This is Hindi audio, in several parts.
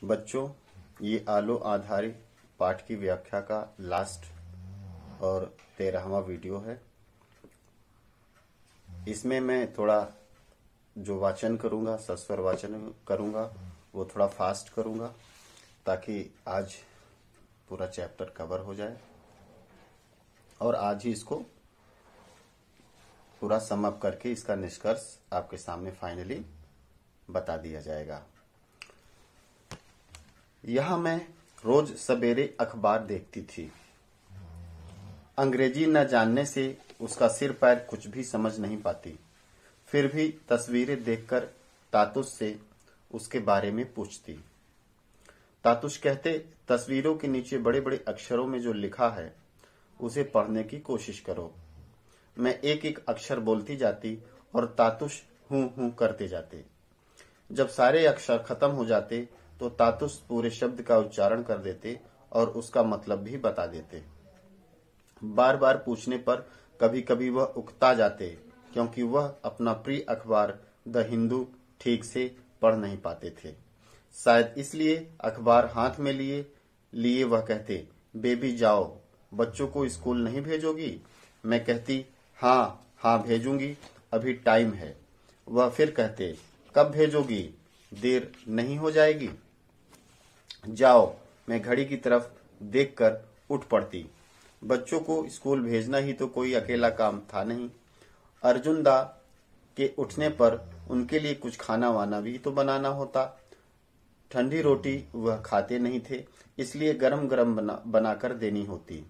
बच्चों, ये आलो आधारित पाठ की व्याख्या का लास्ट और 13वां वीडियो है। इसमें मैं थोड़ा जो वाचन करूंगा, सस्वर वाचन करूंगा, वो थोड़ा फास्ट करूंगा ताकि आज पूरा चैप्टर कवर हो जाए और आज ही इसको पूरा समअप करके इसका निष्कर्ष आपके सामने फाइनली बता दिया जाएगा। यहां मैं रोज सवेरे अखबार देखती थी। अंग्रेजी न जानने से उसका सिर पैर कुछ भी समझ नहीं पाती। फिर भी तस्वीरें देखकर तातुश से उसके बारे में पूछती। तातुश कहते, तस्वीरों के नीचे बड़े बड़े अक्षरों में जो लिखा है उसे पढ़ने की कोशिश करो। मैं एक एक अक्षर बोलती जाती और तातुश हूं हूं करते जाते। जब सारे अक्षर खत्म हो जाते तो तातुश पूरे शब्द का उच्चारण कर देते और उसका मतलब भी बता देते। बार बार पूछने पर कभी कभी वह उकता जाते क्योंकि वह अपना प्रिय अखबार द हिंदू ठीक से पढ़ नहीं पाते थे। शायद इसलिए अखबार हाथ में लिए वह कहते, बेबी जाओ, बच्चों को स्कूल नहीं भेजोगी? मैं कहती, हाँ भेजूंगी, अभी टाइम है। वह फिर कहते, कब भेजोगी? देर नहीं हो जाएगी? जाओ। मैं घड़ी की तरफ देखकर उठ पड़ती। बच्चों को स्कूल भेजना ही तो कोई अकेला काम था नहीं। अर्जुन दा के उठने पर उनके लिए कुछ खाना वाना भी तो बनाना होता। ठंडी रोटी वह खाते नहीं थे, इसलिए गरम गरम बनाकर देनी होती।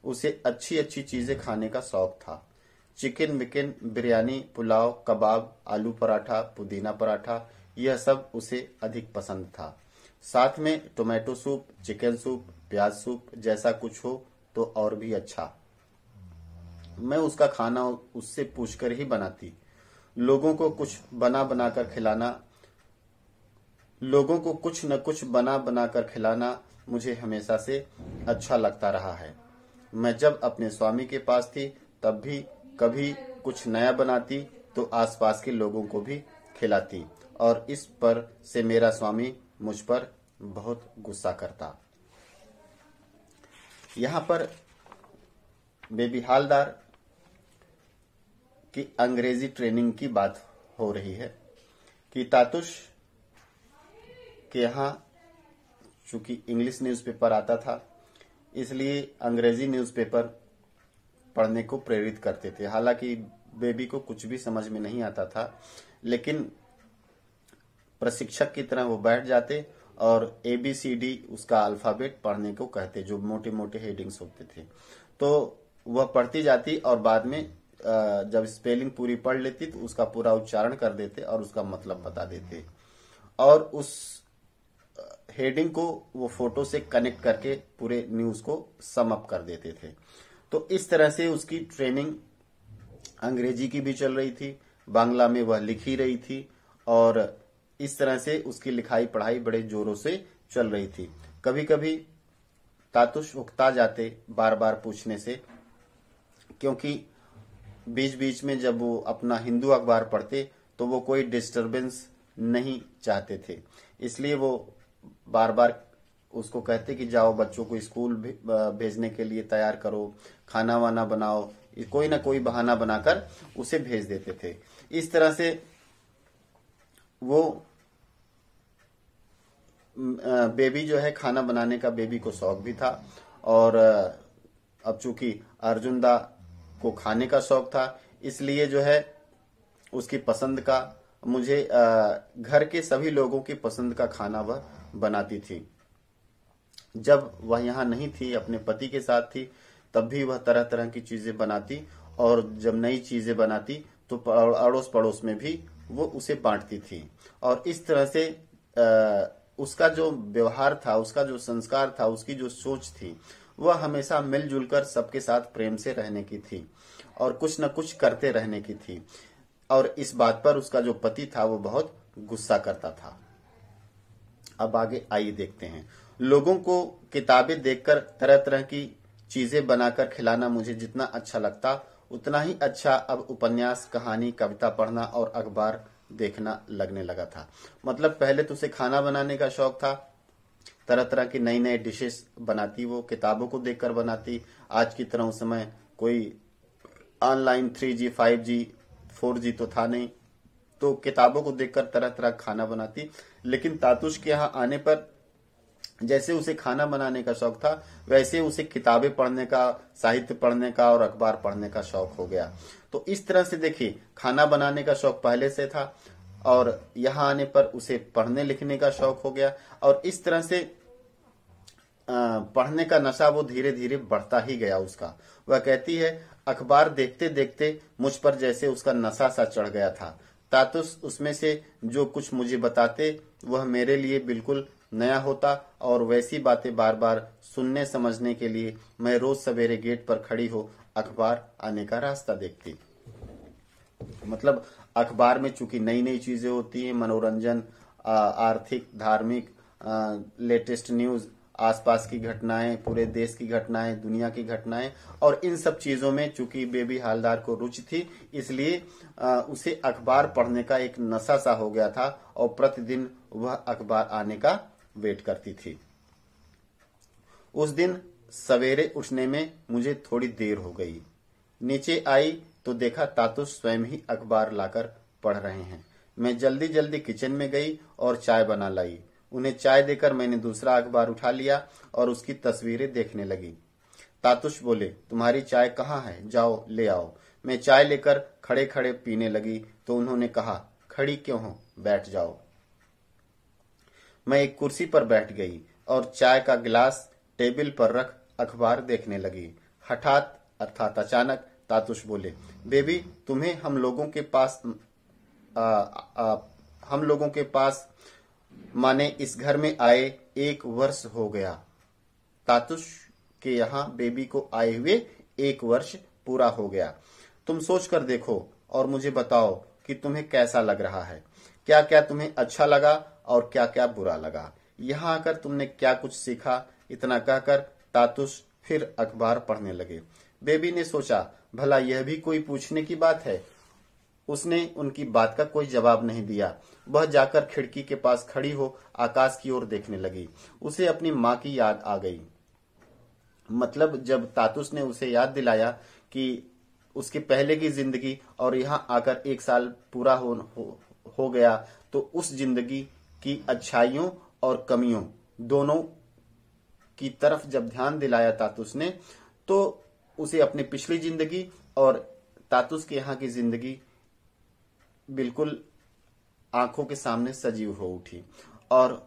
उसे अच्छी अच्छी चीजें खाने का शौक था। चिकन विकन, बिरयानी, पुलाव, कबाब, आलू पराठा, पुदीना पराठा, यह सब उसे अधिक पसंद था। साथ में टोमेटो सूप, चिकन सूप, प्याज सूप जैसा कुछ हो तो और भी अच्छा। मैं उसका खाना उससे पूछकर ही बनाती। लोगों को कुछ न कुछ बना बनाकर खिलाना मुझे हमेशा से अच्छा लगता रहा है। मैं जब अपने स्वामी के पास थी तब भी कभी कुछ नया बनाती तो आसपास के लोगों को भी खिलाती और इस पर से मेरा स्वामी मुझ पर बहुत गुस्सा करता। यहाँ पर बेबी हालदार की अंग्रेजी ट्रेनिंग की बात हो रही है कि तातुश के यहाँ चूंकि इंग्लिश न्यूज़पेपर आता था इसलिए अंग्रेजी न्यूज़पेपर पढ़ने को प्रेरित करते थे। हालांकि बेबी को कुछ भी समझ में नहीं आता था, लेकिन प्रशिक्षक की तरह वो बैठ जाते और ABCD उसका अल्फाबेट पढ़ने को कहते, जो मोटे मोटे हेडिंग्स होते थे। तो वह पढ़ती जाती और बाद में जब स्पेलिंग पूरी पढ़ लेती तो उसका पूरा उच्चारण कर देते और उसका मतलब बता देते और उस हेडिंग को वो फोटो से कनेक्ट करके पूरे न्यूज को सम अप कर देते थे। तो इस तरह से उसकी ट्रेनिंग अंग्रेजी की भी चल रही थी, बांग्ला में वह लिख ही रही थी और इस तरह से उसकी लिखाई पढ़ाई बड़े जोरों से चल रही थी। कभी कभी तातुश उकता जाते बार बार पूछने से, क्योंकि बीच बीच में जब वो अपना हिंदू अखबार पढ़ते तो वो कोई डिस्टरबेंस नहीं चाहते थे, इसलिए वो बार बार उसको कहते कि जाओ, बच्चों को स्कूल भेजने के लिए तैयार करो, खाना वाना बनाओ, कोई ना कोई बहाना बनाकर उसे भेज देते थे। इस तरह से वो बेबी जो है, खाना बनाने का बेबी को शौक भी था और अब चूंकि अर्जुन दा को खाने का शौक था इसलिए जो है उसकी पसंद का, मुझे घर के सभी लोगों की पसंद का खाना वह बनाती थी। जब वह यहाँ नहीं थी, अपने पति के साथ थी, तब भी वह तरह तरह की चीजें बनाती और जब नई चीजें बनाती तो अड़ोस पड़ोस में भी वो उसे बांटती थी। और इस तरह से उसका जो व्यवहार था, उसका जो संस्कार था, उसकी जो सोच थी, वह हमेशा मिलजुल कर सबके साथ प्रेम से रहने की थी और कुछ न कुछ करते रहने की थी। और इस बात पर उसका जो पति था वो बहुत गुस्सा करता था। अब आगे आइए देखते हैं। लोगों को किताबें देखकर तरह तरह की चीजें बनाकर खिलाना मुझे जितना अच्छा लगता उतना ही अच्छा अब उपन्यास, कहानी, कविता पढ़ना और अखबार देखना लगने लगा था। मतलब पहले तो उसे खाना बनाने का शौक था, तरह तरह की नई नई डिशेस बनाती, वो किताबों को देखकर बनाती। आज की तरह उस समय कोई ऑनलाइन 3G 5G 4G तो था नहीं, तो किताबों को देखकर तरह तरह खाना बनाती। लेकिन तातुश के यहाँ आने पर जैसे उसे खाना बनाने का शौक था, वैसे उसे किताबें पढ़ने का, साहित्य पढ़ने का और अखबार पढ़ने का शौक हो गया। तो इस तरह से देखिए, खाना बनाने का शौक पहले से था और यहाँ आने पर उसे पढ़ने लिखने का शौक हो गया, और इस तरह से पढ़ने का नशा वो धीरे धीरे बढ़ता ही गया उसका। वह कहती है, अखबार देखते देखते मुझ पर जैसे उसका नशा सा चढ़ गया था। तातुस उसमें से जो कुछ मुझे बताते वह मेरे लिए बिल्कुल नया होता, और वैसी बातें बार बार सुनने समझने के लिए मैं रोज सवेरे गेट पर खड़ी हो अखबार आने का रास्ता देखती। मतलब अखबार में चूंकि नई नई चीजें होती हैं, मनोरंजन, आर्थिक, धार्मिक, लेटेस्ट न्यूज, आसपास की घटनाएं, पूरे देश की घटनाएं, दुनिया की घटनाएं, और इन सब चीजों में चूंकि बेबी हालदार को रुचि थी, इसलिए उसे अखबार पढ़ने का एक नशा सा हो गया था, और प्रतिदिन वह अखबार आने का वेट करती थी। उस दिन सवेरे उठने में मुझे थोड़ी देर हो गई। नीचे आई तो देखा तातुस स्वयं ही अखबार लाकर पढ़ रहे हैं। मैं जल्दी जल्दी किचन में गई और चाय बना लाई। उन्हें चाय देकर मैंने दूसरा अखबार उठा लिया और उसकी तस्वीरें देखने लगी। तातुश बोले, तुम्हारी चाय कहाँ है, जाओ ले आओ। मैं चाय लेकर खड़े खड़े पीने लगी तो उन्होंने कहा, खड़ी क्यों हो, बैठ जाओ। मैं एक कुर्सी पर बैठ गई और चाय का गिलास टेबल पर रख अखबार देखने लगी। हठात अर्थात अचानक तातुश बोले, बेबी तुम्हें हम लोगों के पास माने इस घर में आए 1 वर्ष हो गया। तातुश के यहाँ बेबी को आए हुए 1 वर्ष पूरा हो गया। तुम सोच कर देखो और मुझे बताओ कि तुम्हें कैसा लग रहा है, क्या क्या तुम्हें अच्छा लगा और क्या क्या बुरा लगा। यहाँ आकर तुमने क्या कुछ सीखा। इतना कहकर तातुश फिर अखबार पढ़ने लगे। बेबी ने सोचा, भला यह भी कोई पूछने की बात है। उसने उनकी बात का कोई जवाब नहीं दिया। वह जाकर खिड़की के पास खड़ी हो आकाश की ओर देखने लगी। उसे अपनी माँ की याद आ गई। मतलब जब तातुश ने उसे याद दिलाया कि उसके पहले की जिंदगी और यहाँ आकर 1 साल पूरा हो गया, तो उस जिंदगी की अच्छाइयों और कमियों दोनों की तरफ जब ध्यान दिलाया तातुश ने, तो उसे अपनी पिछली जिंदगी और तातुश के यहाँ की जिंदगी बिल्कुल आंखों के सामने सजीव हो उठी। और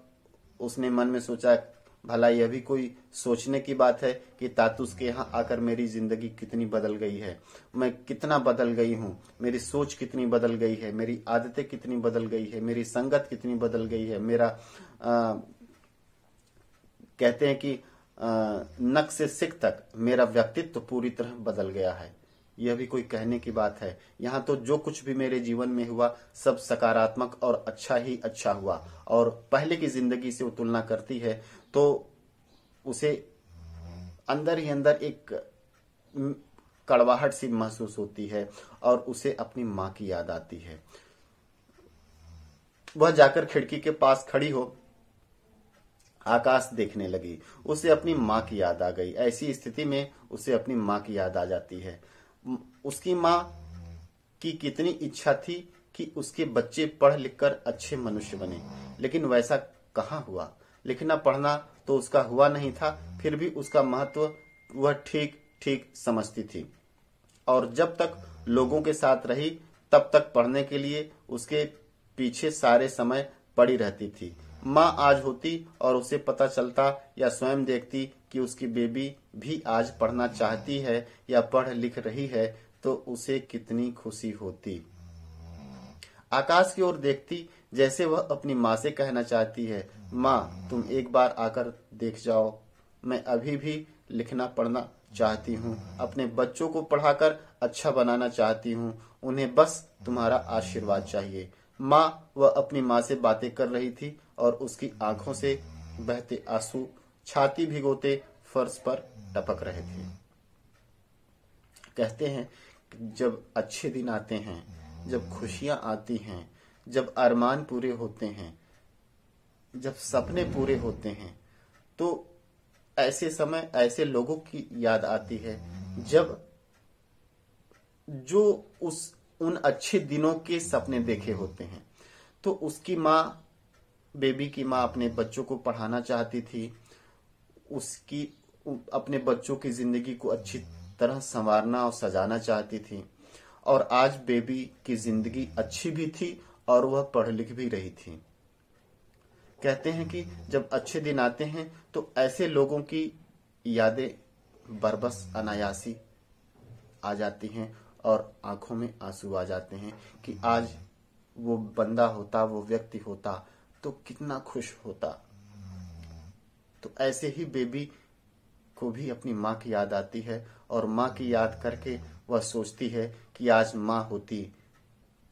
उसने मन में सोचा, भला यह भी कोई सोचने की बात है कि तातुश के यहाँ आकर मेरी जिंदगी कितनी बदल गई है, मैं कितना बदल गई हूँ, मेरी सोच कितनी बदल गई है, मेरी आदतें कितनी बदल गई है, मेरी संगत कितनी बदल गई है, मेरा कहते हैं कि नख से सिख तक मेरा व्यक्तित्व पूरी तरह बदल गया है। यह भी कोई कहने की बात है। यहाँ तो जो कुछ भी मेरे जीवन में हुआ सब सकारात्मक और अच्छा ही अच्छा हुआ। और पहले की जिंदगी से वो तुलना करती है तो उसे अंदर ही अंदर एक कड़वाहट सी महसूस होती है और उसे अपनी माँ की याद आती है। वह जाकर खिड़की के पास खड़ी हो आकाश देखने लगी। उसे अपनी माँ की याद आ गई। ऐसी स्थिति में उसे अपनी माँ की याद आ जाती है। उसकी माँ की कितनी इच्छा थी कि उसके बच्चे पढ़ लिखकर अच्छे मनुष्य बने, लेकिन वैसा कहाँ हुआ। लिखना पढ़ना तो उसका हुआ नहीं था, फिर भी उसका महत्व वह ठीक ठीक समझती थी। और जब तक लोगों के साथ रही तब तक पढ़ने के लिए उसके पीछे सारे समय पड़ी रहती थी। माँ आज होती और उसे पता चलता या स्वयं देखती कि उसकी बेबी भी आज पढ़ना चाहती है या पढ़ लिख रही है, तो उसे कितनी खुशी होती। आकाश की ओर देखती जैसे वह अपनी माँ से कहना चाहती है, माँ तुम एक बार आकर देख जाओ, मैं अभी भी लिखना पढ़ना चाहती हूँ, अपने बच्चों को पढ़ाकर अच्छा बनाना चाहती हूँ, उन्हें बस तुम्हारा आशीर्वाद चाहिए। माँ वह अपनी माँ से बातें कर रही थी और उसकी आंखों से बहते आंसू छाती भिगोते फर्श पर टपक रहे थे। कहते हैं जब अच्छे दिन आते हैं, जब खुशियां आती हैं, जब अरमान पूरे होते हैं, जब सपने पूरे होते हैं, तो ऐसे समय ऐसे लोगों की याद आती है जब जो उन अच्छे दिनों के सपने देखे होते हैं। तो उसकी माँ, बेबी की माँ अपने बच्चों को पढ़ाना चाहती थी, उसकी अपने बच्चों की जिंदगी को अच्छी तरह संवारना और सजाना चाहती थी। और आज बेबी की जिंदगी अच्छी भी थी और वह पढ़ लिख भी रही थी। कहते हैं कि जब अच्छे दिन आते हैं तो ऐसे लोगों की यादें बरबस अनायासी आ जाती हैं और आंखों में आंसू आ जाते हैं कि आज वो बंदा होता, वो व्यक्ति होता तो कितना खुश होता। तो ऐसे ही बेबी को भी अपनी माँ की याद आती है और माँ की याद करके वह सोचती है कि आज माँ होती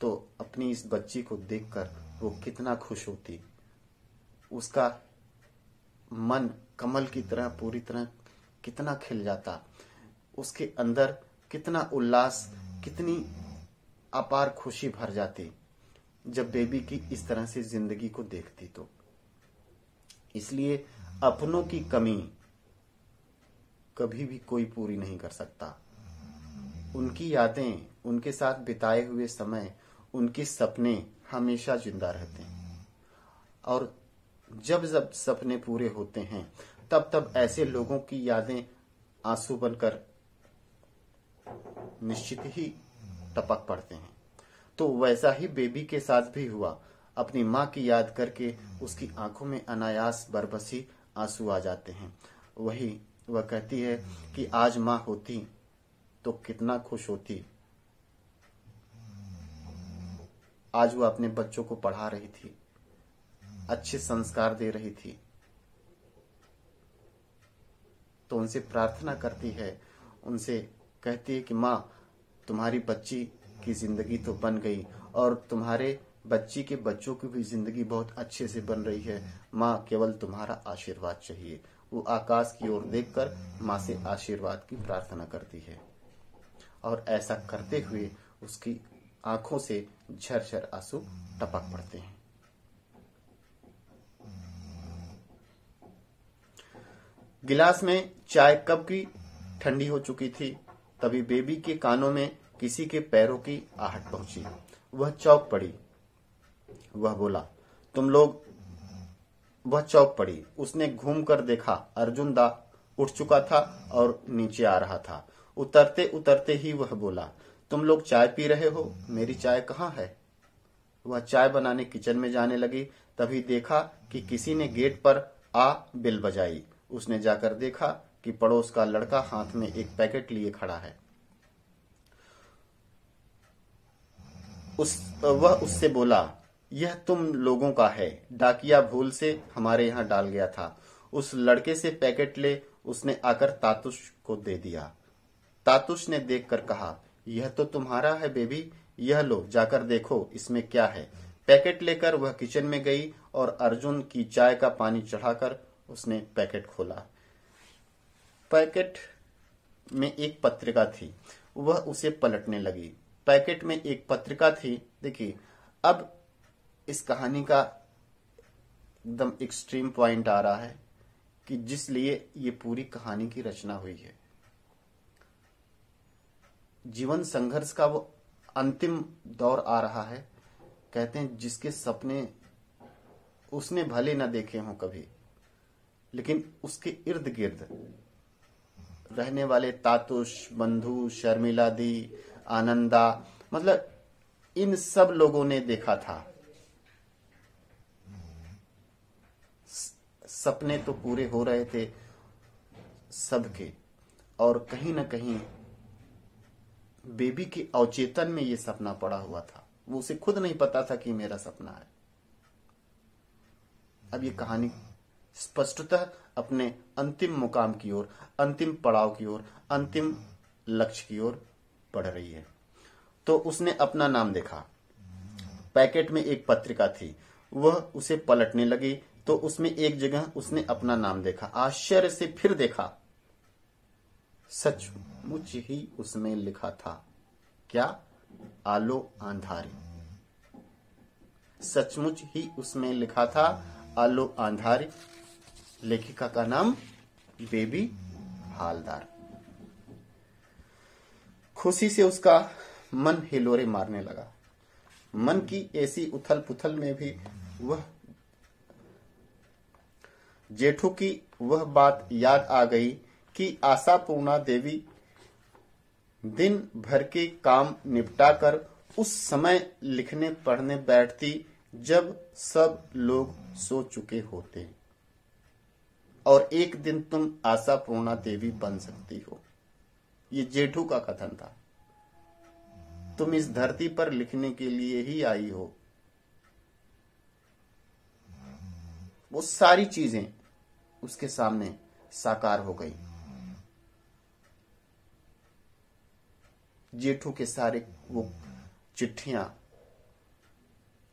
तो अपनी इस बच्ची को देखकर वो कितना खुश होती। उसका मन कमल की तरह पूरी तरह कितना खिल जाता, उसके अंदर कितना उल्लास, कितनी अपार खुशी भर जाती जब बेबी की इस तरह से जिंदगी को देखती। तो इसलिए अपनों की कमी कभी भी कोई पूरी नहीं कर सकता। उनकी यादें, उनके साथ बिताए हुए समय, उनके सपने हमेशा जिंदा रहते हैं। और जब जब सपने पूरे होते हैं तब तब ऐसे लोगों की यादें आंसू बनकर निश्चित ही टपक पड़ते हैं। तो वैसा ही बेबी के साथ भी हुआ। अपनी माँ की याद करके उसकी आंखों में अनायास बरबसी आंसू आ जाते हैं। वह कहती है कि आज माँ होती तो कितना खुश होती। आज वह अपने बच्चों को पढ़ा रही थी, अच्छे संस्कार दे रही थी। तो उनसे प्रार्थना करती है, उनसे कहती है कि माँ, तुम्हारी बच्ची की जिंदगी तो बन गई और तुम्हारे बच्ची के बच्चों की भी जिंदगी बहुत अच्छे से बन रही है। माँ, केवल तुम्हारा आशीर्वाद चाहिए। वो आकाश की ओर देखकर माँ से आशीर्वाद की प्रार्थना करती है और ऐसा करते हुए उसकी आंखों से झरझर आंसू टपक पड़ते हैं। गिलास में चाय कब की ठंडी हो चुकी थी, तभी बेबी के कानों में किसी के पैरों की आहट पहुंची। वह चौंक पड़ी। वह चौंक पड़ी। उसने घूमकर देखा, अर्जुन दा उठ चुका था और नीचे आ रहा था। उतरते उतरते ही वह बोला, तुम लोग चाय पी रहे हो, मेरी चाय कहाँ है? वह चाय बनाने किचन में जाने लगी। तभी देखा कि किसी ने गेट पर आ बेल बजाई। उसने जाकर देखा कि पड़ोस का लड़का हाथ में एक पैकेट लिए खड़ा है। वह उससे बोला, यह तुम लोगों का है, डाकिया भूल से हमारे यहाँ डाल गया था। उस लड़के से पैकेट ले उसने आकर तातुश को दे दिया। तातुश ने देखकर कहा, यह तो तुम्हारा है बेबी, यह लो, जाकर देखो इसमें क्या है। पैकेट लेकर वह किचन में गई और अर्जुन की चाय का पानी चढ़ाकर उसने पैकेट खोला। पैकेट में एक पत्रिका थी। वह उसे पलटने लगी। पैकेट में एक पत्रिका थी। देखिए, अब इस कहानी का एकदम एक्सट्रीम पॉइंट आ रहा है कि जिस लिए ये पूरी कहानी की रचना हुई है। जीवन संघर्ष का वो अंतिम दौर आ रहा है। कहते हैं जिसके सपने उसने भले न देखे हों कभी, लेकिन उसके इर्द गिर्द रहने वाले तातुश, बंधु, शर्मिला दी, आनंदा, मतलब इन सब लोगों ने देखा था। सपने तो पूरे हो रहे थे सबके, और कहीं न कहीं बेबी के अवचेतन में ये सपना पड़ा हुआ था। वो उसे खुद नहीं पता था कि मेरा सपना है। अब ये कहानी स्पष्टतः अपने अंतिम मुकाम की ओर, अंतिम पड़ाव की ओर, अंतिम लक्ष्य की ओर बढ़ रही है। तो उसने अपना नाम देखा। पैकेट में एक पत्रिका थी। वह उसे पलटने लगी तो उसमें एक जगह उसने अपना नाम देखा। आश्चर्य से फिर देखा, सचमुच ही उसमें लिखा था। क्या? आलो आंधारी। सचमुच ही उसमें लिखा था, आलो आंधारी। लेखिका का नाम बेबी हालदार। खुशी से उसका मन हिलोरे मारने लगा। मन की ऐसी उथल पुथल में भी वह जेठू की वह बात याद आ गई कि आशापूर्णा देवी दिन भर के काम निपटाकर उस समय लिखने पढ़ने बैठती जब सब लोग सो चुके होते, और एक दिन तुम आशापूर्णा देवी बन सकती हो। ये जेठू का कथन था। तुम इस धरती पर लिखने के लिए ही आई हो। वो सारी चीजें उसके सामने साकार हो गई। जेठू के सारे वो चिट्ठियां,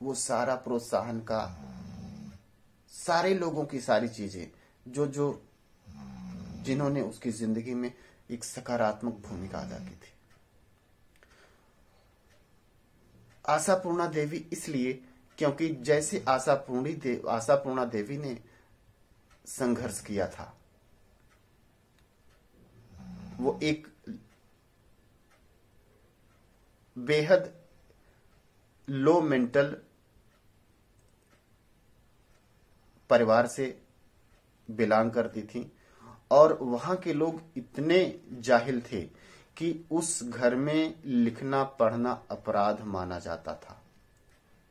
वो सारा प्रोत्साहन का, सारे लोगों की सारी चीजें जो जो जिन्होंने उसकी जिंदगी में एक सकारात्मक भूमिका अदा की थी। आशापूर्णा देवी इसलिए क्योंकि जैसे आशापूर्णा देवी ने संघर्ष किया था, वो एक बेहद लो मेंटल परिवार से बिलोंग करती थी, और वहां के लोग इतने जाहिल थे कि उस घर में लिखना पढ़ना अपराध माना जाता था।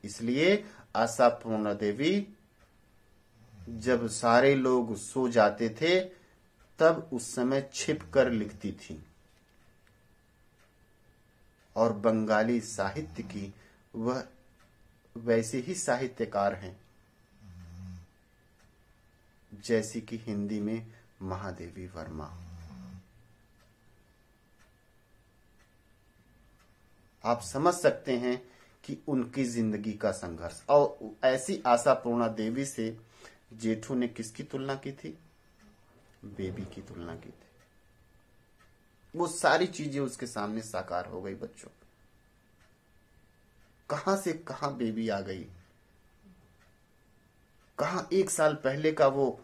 इसलिए आशापूर्णा देवी जब सारे लोग सो जाते थे तब उस समय छिप कर लिखती थी, और बंगाली साहित्य की वह वैसे ही साहित्यकार हैं जैसी कि हिंदी में महादेवी वर्मा। आप समझ सकते हैं कि उनकी जिंदगी का संघर्ष। और ऐसी आशापूर्णा देवी से जेठू ने किसकी तुलना की थी? बेबी की तुलना की थी। वो सारी चीजें उसके सामने साकार हो गई। बच्चों, कहां से कहां बेबी आ गई। कहां 1 साल पहले का वो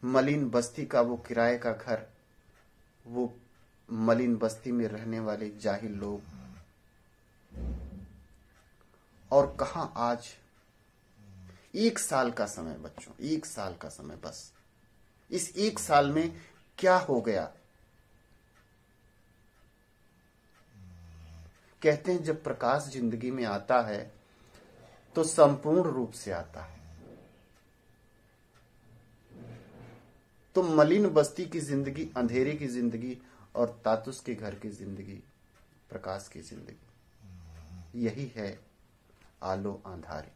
मलिन बस्ती का वो किराए का घर, वो मलिन बस्ती में रहने वाले जाहिल लोग, और कहां आज 1 साल का समय। बच्चों, 1 साल का समय, बस इस 1 साल में क्या हो गया। कहते हैं जब प्रकाश जिंदगी में आता है तो संपूर्ण रूप से आता है। तो मलिन बस्ती की जिंदगी, अंधेरे की जिंदगी, और तातुस के घर की जिंदगी, प्रकाश की जिंदगी, यही है आलो अंधारी।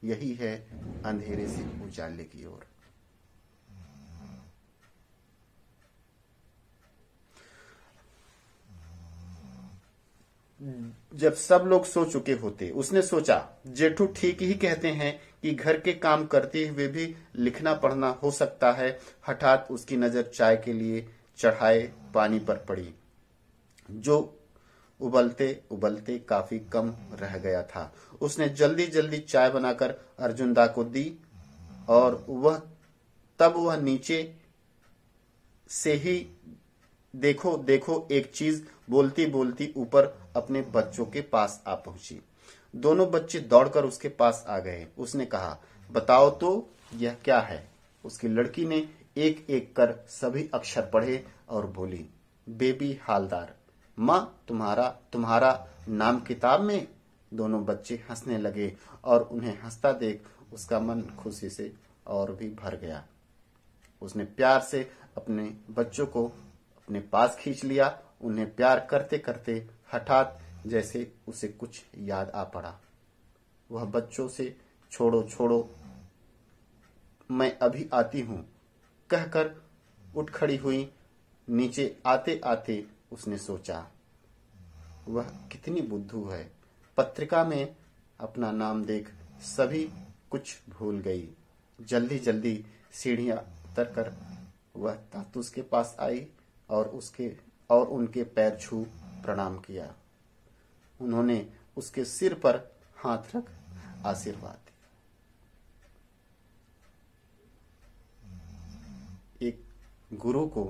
यही है अंधेरे से उजाले की ओर। जब सब लोग सो चुके होते, उसने सोचा जेठू ठीक ही कहते हैं कि घर के काम करते हुए भी लिखना पढ़ना हो सकता है। हठात उसकी नजर चाय के लिए चढ़ाए पानी पर पड़ी, जो उबलते उबलते काफी कम रह गया था। उसने जल्दी जल्दी चाय बनाकर अर्जुनदा को दी, और वह नीचे से ही देखो देखो एक चीज बोलती बोलती ऊपर अपने बच्चों के पास आ पहुंची। दोनों बच्चे दौड़कर उसके पास आ गए। उसने कहा, बताओ तो यह क्या है। उसकी लड़की ने एक एक कर सभी अक्षर पढ़े और बोली, बेबी हालदार। माँ, तुम्हारा नाम किताब में। दोनों बच्चे हंसने लगे, और उन्हें हंसता देख उसका मन खुशी से और भी भर गया। उसने प्यार से अपने बच्चों को अपने पास खींच लिया। उन्हें प्यार करते करते हठात जैसे उसे कुछ याद आ पड़ा। वह बच्चों से छोड़ो छोड़ो, मैं अभी आती हूं कहकर उठ खड़ी हुई। नीचे आते आते उसने सोचा, वह कितनी बुद्धू है। पत्रिका में अपना नाम देख सभी कुछ भूल गई। जल्दी जल्दी सीढ़ियां उतरकर वह तातुस के पास आई और उनके पैर छू प्रणाम किया। उन्होंने उसके सिर पर हाथ रख आशीर्वाद दिया। एक गुरु को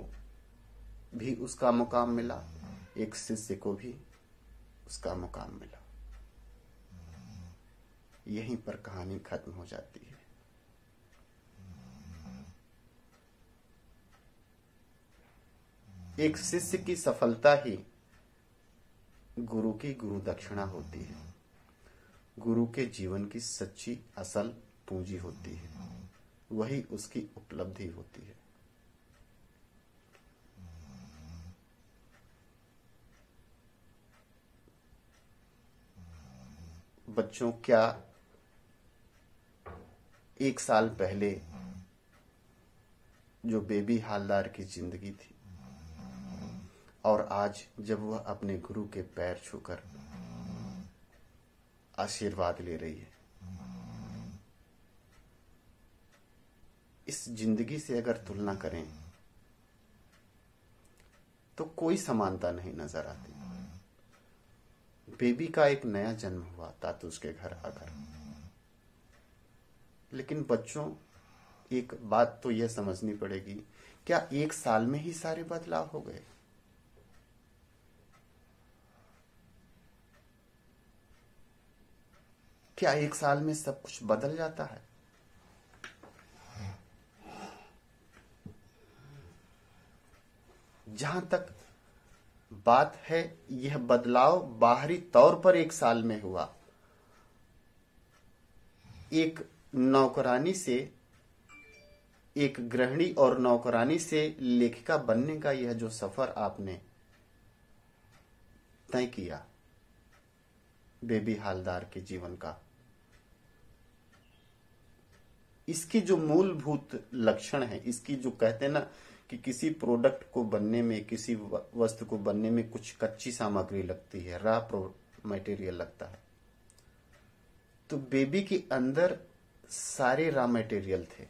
भी उसका मुकाम मिला, एक शिष्य को भी उसका मुकाम मिला। यहीं पर कहानी खत्म हो जाती है। एक शिष्य की सफलता ही गुरु की गुरु दक्षिणा होती है, गुरु के जीवन की सच्ची असल पूंजी होती है, वही उसकी उपलब्धि होती है। बच्चों, क्या 1 साल पहले जो बेबी हालदार की जिंदगी थी और आज जब वह अपने गुरु के पैर छूकर आशीर्वाद ले रही है, इस जिंदगी से अगर तुलना करें तो कोई समानता नहीं नजर आती। बेबी का एक नया जन्म हुआ तातुस के घर आकर, लेकिन बच्चों एक बात तो यह समझनी पड़ेगी, क्या 1 साल में ही सारे बदलाव हो गए? क्या 1 साल में सब कुछ बदल जाता है? जहां तक बात है, यह बदलाव बाहरी तौर पर 1 साल में हुआ। एक नौकरानी से, एक गृहिणी और नौकरानी से लेखिका बनने का यह जो सफर आपने तय किया बेबी हालदार के जीवन का, इसकी जो मूलभूत लक्षण है, इसकी जो कहते हैं ना कि किसी प्रोडक्ट को बनने में, किसी वस्तु को बनने में कुछ कच्ची सामग्री लगती है, रॉ मटेरियल लगता है। तो बेबी के अंदर सारे रॉ मटेरियल थे,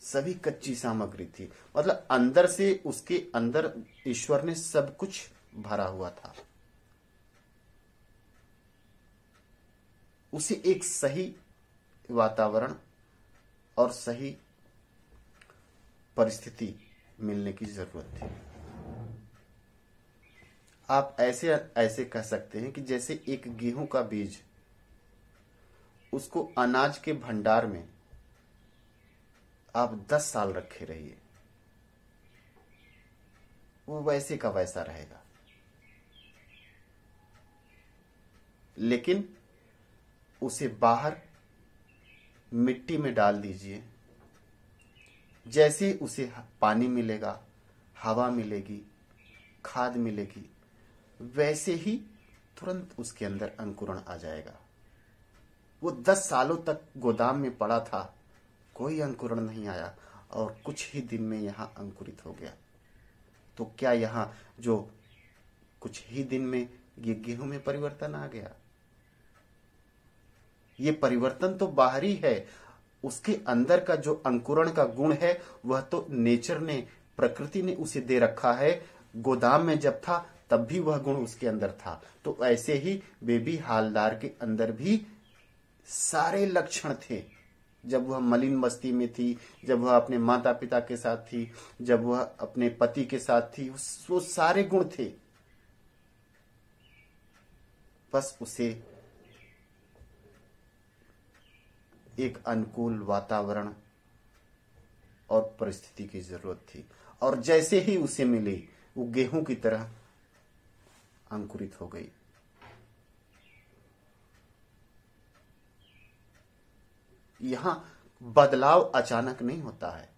सभी कच्ची सामग्री थी। मतलब अंदर से उसके अंदर ईश्वर ने सब कुछ भरा हुआ था। उसे एक सही वातावरण और सही परिस्थिति मिलने की जरूरत थी। आप ऐसे कह सकते हैं कि जैसे एक गेहूं का बीज, उसको अनाज के भंडार में आप 10 साल रखे रहिए, वो वैसे का वैसा रहेगा। लेकिन उसे बाहर मिट्टी में डाल दीजिए, जैसे उसे पानी मिलेगा, हवा मिलेगी, खाद मिलेगी, वैसे ही तुरंत उसके अंदर अंकुरण आ जाएगा। वो 10 सालों तक गोदाम में पड़ा था, कोई अंकुरण नहीं आया और कुछ ही दिन में यहां अंकुरित हो गया। तो क्या यहां जो कुछ ही दिन में ये गेहूं में परिवर्तन आ गया? ये परिवर्तन तो बाहरी है, उसके अंदर का जो अंकुरण का गुण है वह तो नेचर ने, प्रकृति ने उसे दे रखा है। गोदाम में जब था तब भी वह गुण उसके अंदर था। तो ऐसे ही बेबी हालदार के अंदर भी सारे लक्षण थे। जब वह मलिन बस्ती में थी, जब वह अपने माता पिता के साथ थी, जब वह अपने पति के साथ थी, वो सारे गुण थे। बस उसे एक अनुकूल वातावरण और परिस्थिति की जरूरत थी, और जैसे ही उसे मिली वो गेहूं की तरह अंकुरित हो गई। यहां बदलाव अचानक नहीं होता है।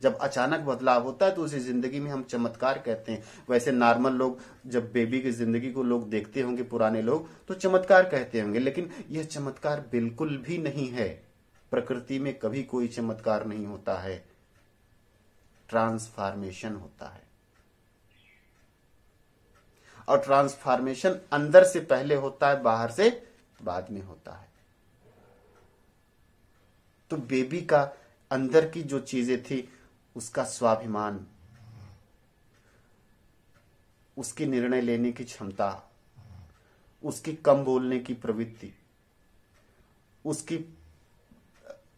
जब अचानक बदलाव होता है तो उसे जिंदगी में हम चमत्कार कहते हैं। वैसे नॉर्मल लोग जब बेबी की जिंदगी को लोग देखते होंगे, पुराने लोग, तो चमत्कार कहते होंगे, लेकिन यह चमत्कार बिल्कुल भी नहीं है। प्रकृति में कभी कोई चमत्कार नहीं होता है, ट्रांसफॉर्मेशन होता है। और ट्रांसफॉर्मेशन अंदर से पहले होता है, बाहर से बाद में होता है। तो बेबी का अंदर की जो चीजें थी, उसका स्वाभिमान, उसकी निर्णय लेने की क्षमता, उसकी कम बोलने की प्रवृत्ति, उसकी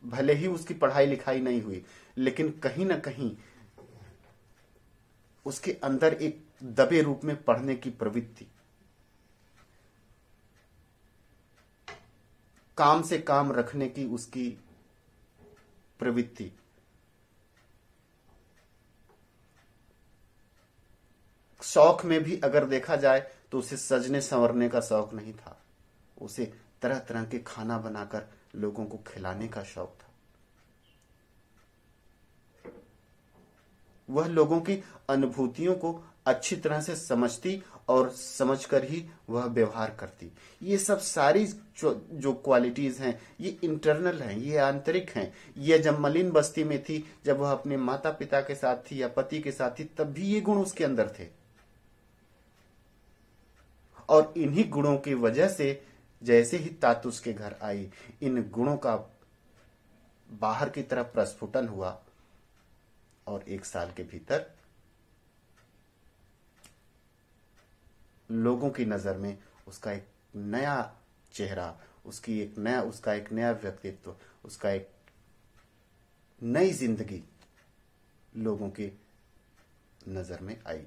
भले ही उसकी पढ़ाई लिखाई नहीं हुई, लेकिन कहीं ना कहीं उसके अंदर एक दबे रूप में पढ़ने की प्रवृत्ति, काम से काम रखने की उसकी प्रवृत्ति, शौक में भी अगर देखा जाए तो उसे सजने संवरने का शौक नहीं था, उसे तरह तरह के खाना बनाकर लोगों को खिलाने का शौक था। वह लोगों की अनुभूतियों को अच्छी तरह से समझती और समझकर ही वह व्यवहार करती। ये सब सारी जो क्वालिटीज हैं ये इंटरनल हैं, ये आंतरिक हैं। ये जब मलिन बस्ती में थी, जब वह अपने माता पिता के साथ थी या पति के साथ थी, तब भी ये गुण उसके अंदर थे। और इन्हीं गुणों की वजह से जैसे ही तातुस के घर आई, इन गुणों का बाहर की तरफ प्रस्फुटन हुआ और 1 साल के भीतर लोगों की नजर में उसका एक नया चेहरा, उसका एक नया व्यक्तित्व, उसका एक नई जिंदगी लोगों की नजर में आई।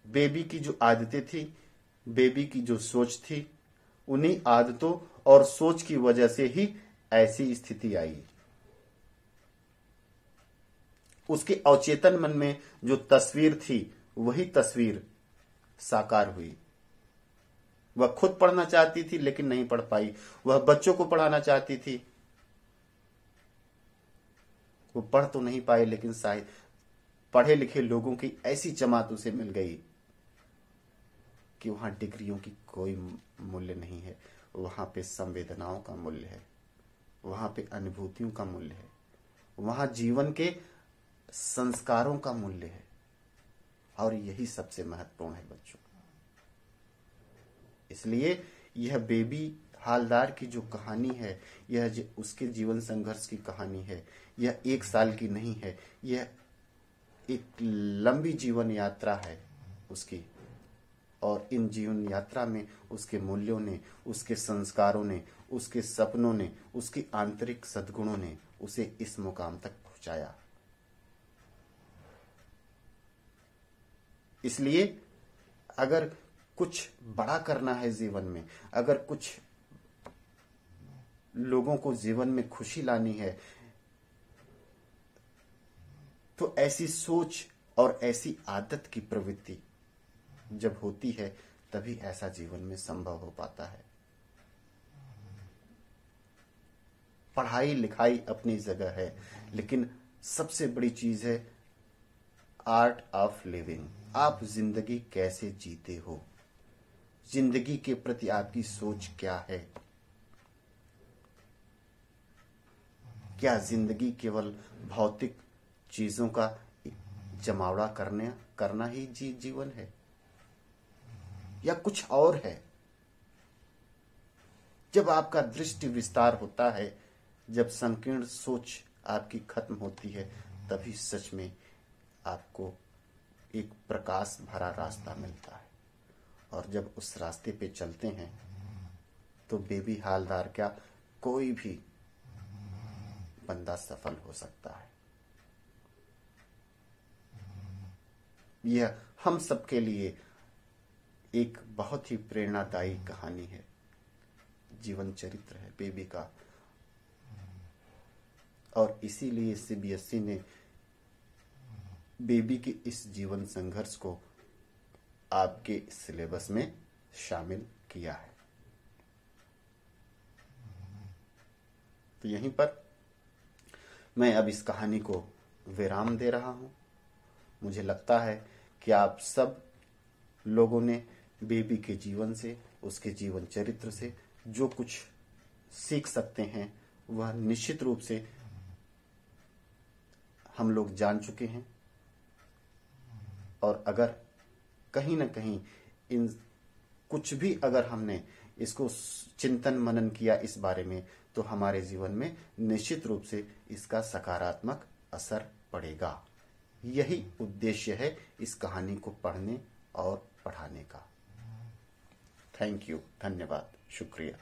बेबी की जो आदतें थी, बेबी की जो सोच थी, उन्हीं आदतों और सोच की वजह से ही ऐसी स्थिति आई। उसके अवचेतन मन में जो तस्वीर थी वही तस्वीर साकार हुई। वह खुद पढ़ना चाहती थी लेकिन नहीं पढ़ पाई, वह बच्चों को पढ़ाना चाहती थी, वो पढ़ तो नहीं पाए, लेकिन शायद पढ़े लिखे लोगों की ऐसी जमात उसे मिल गई कि वहां डिग्रियों की कोई मूल्य नहीं है, वहां पे संवेदनाओं का मूल्य है, वहां पे अनुभूतियों का मूल्य है, वहां जीवन के संस्कारों का मूल्य है। और यही सबसे महत्वपूर्ण है बच्चों। इसलिए यह बेबी हालदार की जो कहानी है, यह उसके जीवन संघर्ष की कहानी है। यह 1 साल की नहीं है, यह एक लंबी जीवन यात्रा है उसकी। और इन जीवन यात्रा में उसके मूल्यों ने, उसके संस्कारों ने, उसके सपनों ने, उसकी आंतरिक सद्गुणों ने उसे इस मुकाम तक पहुंचाया। इसलिए अगर कुछ बड़ा करना है जीवन में, अगर कुछ लोगों को जीवन में खुशी लानी है, तो ऐसी सोच और ऐसी आदत की प्रवृत्ति जब होती है तभी ऐसा जीवन में संभव हो पाता है। पढ़ाई लिखाई अपनी जगह है, लेकिन सबसे बड़ी चीज है आर्ट ऑफ लिविंग। आप जिंदगी कैसे जीते हो, जिंदगी के प्रति आपकी सोच क्या है। क्या जिंदगी केवल भौतिक चीजों का जमावड़ा करना ही जीवन है, या कुछ और है। जब आपका दृष्टि विस्तार होता है, जब संकीर्ण सोच आपकी खत्म होती है, तभी सच में आपको एक प्रकाश भरा रास्ता मिलता है। और जब उस रास्ते पे चलते हैं तो बेबी हालदार क्या, कोई भी बंदा सफल हो सकता है। यह हम सबके लिए एक बहुत ही प्रेरणादायी कहानी है, जीवन चरित्र है बेबी का। और इसीलिए सीबीएसई ने बेबी के इस जीवन संघर्ष को आपके सिलेबस में शामिल किया है। तो यहीं पर मैं अब इस कहानी को विराम दे रहा हूं। मुझे लगता है कि आप सब लोगों ने बेबी के जीवन से, उसके जीवन चरित्र से जो कुछ सीख सकते हैं वह निश्चित रूप से हम लोग जान चुके हैं। और अगर कहीं ना कहीं इन कुछ भी अगर हमने इसको चिंतन मनन किया इस बारे में, तो हमारे जीवन में निश्चित रूप से इसका सकारात्मक असर पड़ेगा। यही उद्देश्य है इस कहानी को पढ़ने और पढ़ाने का। थैंक यू, धन्यवाद, शुक्रिया।